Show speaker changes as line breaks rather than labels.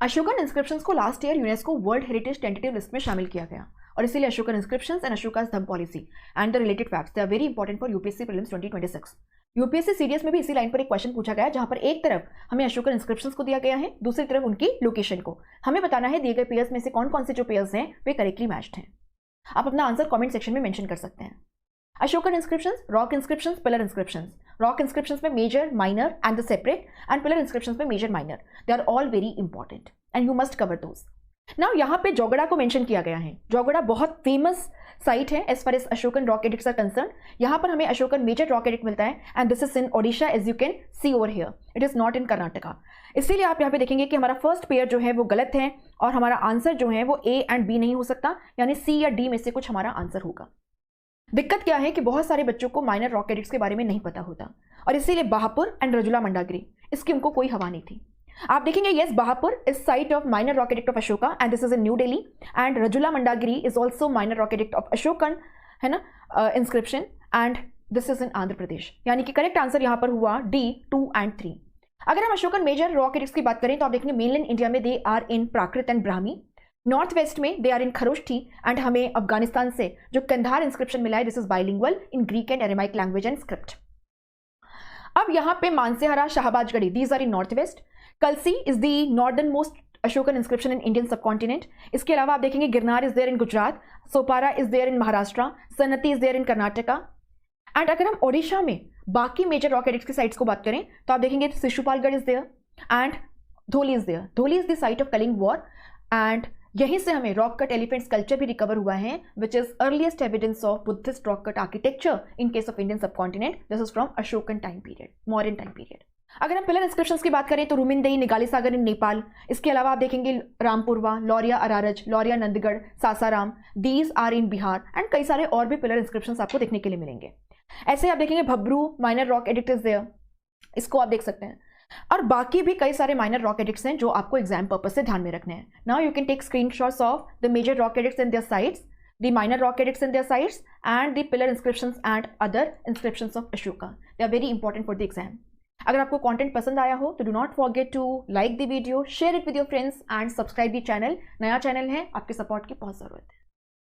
Ashokan inscriptions को last year UNESCO world heritage tentative list में शामिल किया गया और इसीलिए Ashokan inscriptions and Ashoka's dhamma policy and the related facts they are very important for UPSC prelims 2026। UPSC CDS में भी इसी लाइन पर एक क्वेश्चन पूछा गया जहां पर एक तरफ हमें अशोकन इंस्क्रिप्शंस को दिया गया है, दूसरी तरफ उनकी लोकेशन को हमें बताना है दिए गए पेयर्स में से कौन कौन से जो पेयर्स हैं वे करेक्टली मैच्ड हैं। आप अपना आंसर कमेंट सेक्शन में मेंशन कर सकते हैं। Ashokan inscriptions, rock inscriptions, pillar inscriptions. Rock inscriptions में major, minor and the separate, and pillar inscriptions में major, minor. They are all very important and you must cover those. Now यहाँ पे जोगड़ा को mention किया गया है। जोगड़ा बहुत फेमस साइट है as far as Ashokan rock edicts are concern. यहाँ पर हमें अशोकन मेजर रॉक एडिक्ट मिलता है and this is in Odisha as you can see over here, it is not in Karnataka. इसीलिए आप यहाँ पे देखेंगे कि हमारा फर्स्ट पेयर जो है वो गलत है और हमारा आंसर जो है वो ए एंड बी नहीं हो सकता, यानी सी या डी में से कुछ हमारा आंसर होगा। दिक्कत क्या है कि बहुत सारे बच्चों को माइनर रॉक एडिक्ट्स के बारे में नहीं पता होता और इसीलिए बहापुर एंड रजुला मंडागिरी इसकी उनको कोई हवा नहीं थी। आप देखेंगे yes, Bahapur is site of minor rock edict of Ashoka and this is in New Delhi, and Rajula Mandagiri is also minor rock edict of Ashokan, है ना, inscription, and this is in Andhra Pradesh. यानी कि करेक्ट आंसर यहाँ पर हुआ डी 2 एंड 3। अगर हम अशोकन मेजर रॉक एडिक्ट्स की बात करें तो आप देखेंगे मेनलैंड इंडिया में they are in Prakrit and Brahmi, north west में they are in Kharoshthi, and हमें अफगानिस्तान से जो कंधार इंस्क्रिप्शन मिला है this is bilingual in Greek and Aramaic language and script. अब यहाँ पे Mansehra, Shahbazgarhi, these are in north west. Kalsi is the northernmost Ashokan inscription in Indian subcontinent. इसके अलावा आप देखेंगे Girnar is there in Gujarat, Sopara is there in Maharashtra, Sannati is there in Karnataka. And अगर हम ओडिशा में बाकी मेजर रॉक एडिक्ट्स की साइट्स को बात करें तो आप देखेंगे Sisupalgarh is there and Dhauli is there. Dhauli is the site of Kalinga war and यहीं से हमें रॉक कट एलिफेंट स्कल्पचर भी रिकवर हुआ है which is earliest evidence of Buddhist rock cut architecture in case of Indian subcontinent. This is from Ashokan time period, Mauryan time period. अगर हम pillar inscriptions की बात करें तो रुमिनदेई, निगाली सागर इन नेपाल। इसके अलावा आप देखेंगे Rampurva, Lauriya Areraj, Lauriya Nandangarh, Sasaram, these are in Bihar, and कई सारे और भी पिलर इंस्क्रिप्शंस आपको देखने के लिए मिलेंगे। ऐसे आप देखेंगे Bhabru, minor rock edict is there, इसको आप देख सकते हैं। और बाकी भी कई सारे माइनर रॉक एडिक्ट्स हैं जो आपको एग्जाम पर्पज से ध्यान में रखने हैं। Now you can take screenshots of the major rock edicts in their sites, the minor rock edicts in their sites, and the pillar inscriptions and other inscriptions of Ashoka. They are very important for the exam. अगर आपको content पसंद आया हो तो do not forget to like the video, share it with your friends and subscribe the channel. नया channel है, आपके support की बहुत ज़रूरत है।